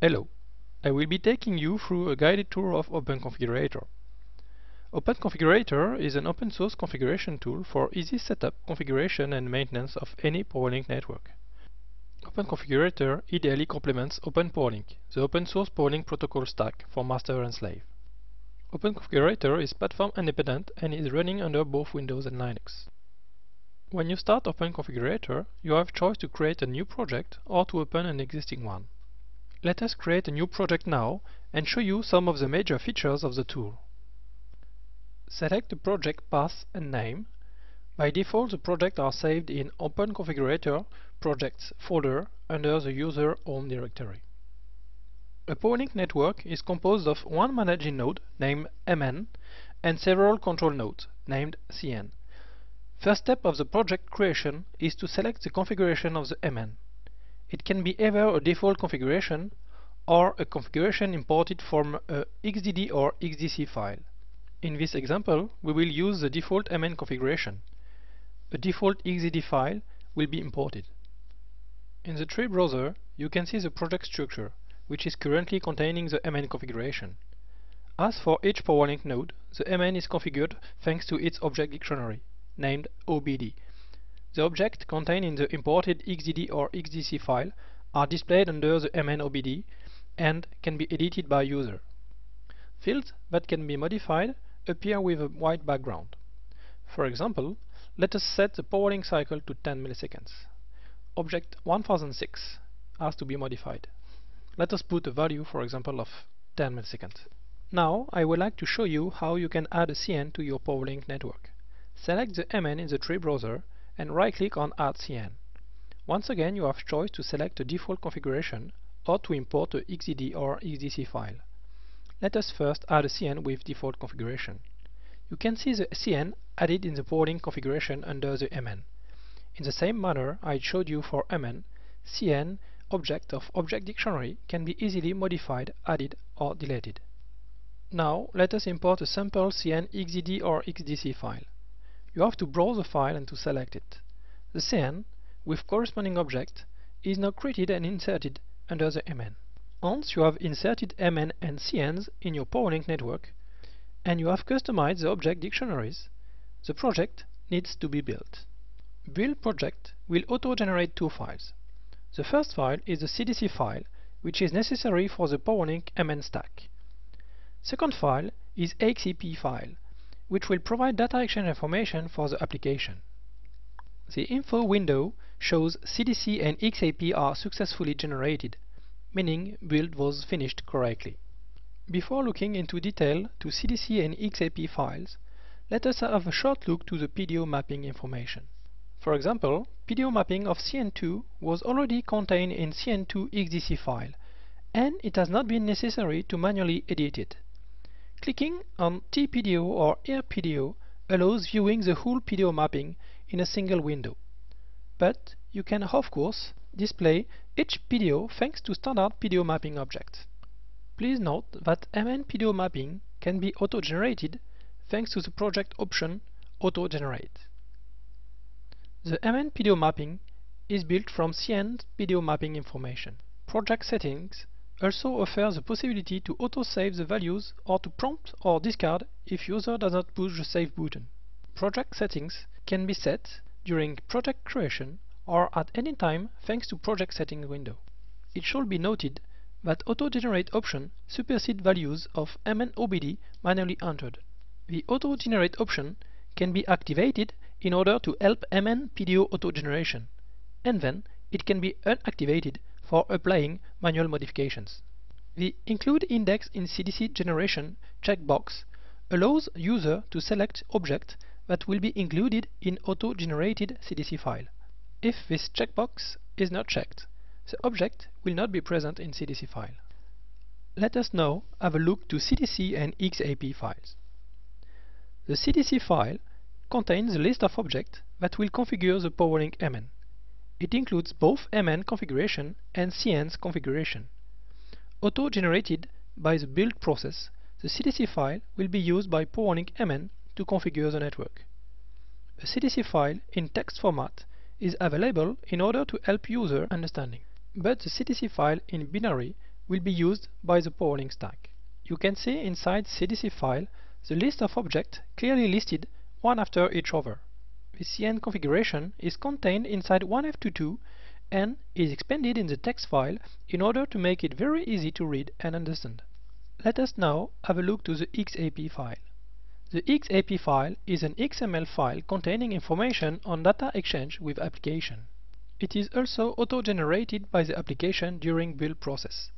Hello, I will be taking you through a guided tour of openCONFIGURATOR. openCONFIGURATOR is an open source configuration tool for easy setup, configuration and maintenance of any POWERLINK network. openCONFIGURATOR ideally complements openPOWERLINK, the open source POWERLINK protocol stack for master and slave. openCONFIGURATOR is platform independent and is running under both Windows and Linux. When you start openCONFIGURATOR, you have choice to create a new project or to open an existing one. Let us create a new project now and show you some of the major features of the tool. Select the project path and name. By default, the projects are saved in openCONFIGURATOR projects folder under the user home directory. A POWERLINK network is composed of one managing node named MN and several control nodes named CN. First step of the project creation is to select the configuration of the MN. It can be either a default configuration or a configuration imported from a XDD or XDC file. In this example, we will use the default MN configuration. A default XDD file will be imported. In the tree browser, you can see the project structure, which is currently containing the MN configuration. As for each POWERLINK node, the MN is configured thanks to its object dictionary, named OBD. The objects contained in the imported XDD or XDC file are displayed under the MN OBD and can be edited by user. Fields that can be modified appear with a white background. For example, let us set the POWERLINK cycle to 10 milliseconds. Object 1006 has to be modified. Let us put a value, for example, of 10 milliseconds. Now I would like to show you how you can add a CN to your POWERLINK network. Select the MN in the tree browser and right-click on Add CN. Once again, you have choice to select a default configuration or to import a XDD or XDC file. Let us first add a CN with default configuration. You can see the CN added in the POWERLINK configuration under the MN. In the same manner I showed you for MN, CN object of object dictionary can be easily modified, added or deleted. Now let us import a sample CN XDD or XDC file. You have to browse the file and to select it. The CN, with corresponding object, is now created and inserted under the MN. Once you have inserted MN and CNs in your POWERLINK network, and you have customized the object dictionaries, the project needs to be built. Build project will auto-generate two files. The first file is the CDC file, which is necessary for the POWERLINK MN stack. Second file is XAP file, which will provide data exchange information for the application. The info window shows CDC and XAP are successfully generated, meaning build was finished correctly. Before looking into detail to CDC and XAP files, let us have a short look to the PDO mapping information. For example, PDO mapping of CN2 was already contained in CN2 XDC file, and it has not been necessary to manually edit it. Clicking on tPDO or AirPDO allows viewing the whole PDO mapping in a single window. But you can, of course, display each PDO thanks to standard PDO mapping objects. Please note that MN PDO mapping can be auto-generated thanks to the project option Auto-Generate. The MN PDO mapping is built from CN PDO mapping information. Project settings also offer the possibility to auto-save the values or to prompt or discard if user does not push the save button. Project settings can be set during project creation or at any time thanks to project settings window. It should be noted that auto-generate option supersedes values of MN OBD manually entered. The auto-generate option can be activated in order to help MN PDO auto-generation, and then it can be unactivated for applying manual modifications. The Include Index in CDC Generation checkbox allows user to select objects that will be included in auto-generated CDC file. If this checkbox is not checked, the object will not be present in CDC file. Let us now have a look to CDC and XAP files. The CDC file contains a list of objects that will configure the POWERLINK MN. It includes both MN configuration and CN's configuration. Auto-generated by the build process, the CDC file will be used by POWERLINK MN to configure the network. A CDC file in text format is available in order to help user understanding, but the CDC file in binary will be used by the POWERLINK stack. You can see inside CDC file the list of objects clearly listed one after each other. The CN configuration is contained inside 1F22 and is expanded in the text file in order to make it very easy to read and understand. Let us now have a look to the XAP file. The XAP file is an XML file containing information on data exchange with application. It is also auto-generated by the application during build process.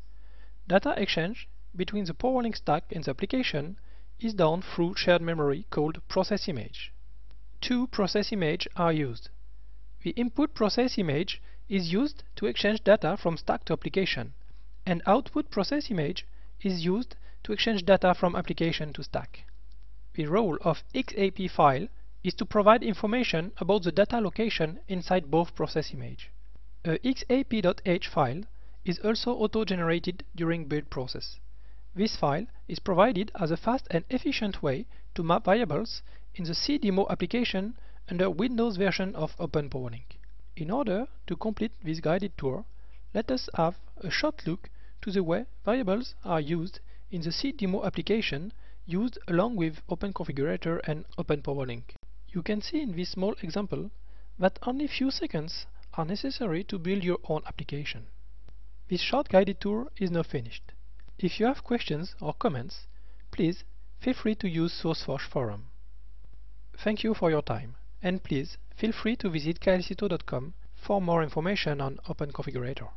Data exchange between the POWERLINK stack and the application is done through shared memory called process image. Two process images are used. The input process image is used to exchange data from stack to application, and output process image is used to exchange data from application to stack. The role of XAP file is to provide information about the data location inside both process images. A xap.h file is also auto-generated during build process. This file is provided as a fast and efficient way to map variables in the CDemo application under Windows version of openPOWERLINK. In order to complete this guided tour, let us have a short look to the way variables are used in the CDemo application used along with openCONFIGURATOR and openPOWERLINK. You can see in this small example that only few seconds are necessary to build your own application. This short guided tour is now finished. If you have questions or comments, please feel free to use SourceForge forum. Thank you for your time, and please feel free to visit klcto.com for more information on openCONFIGURATOR.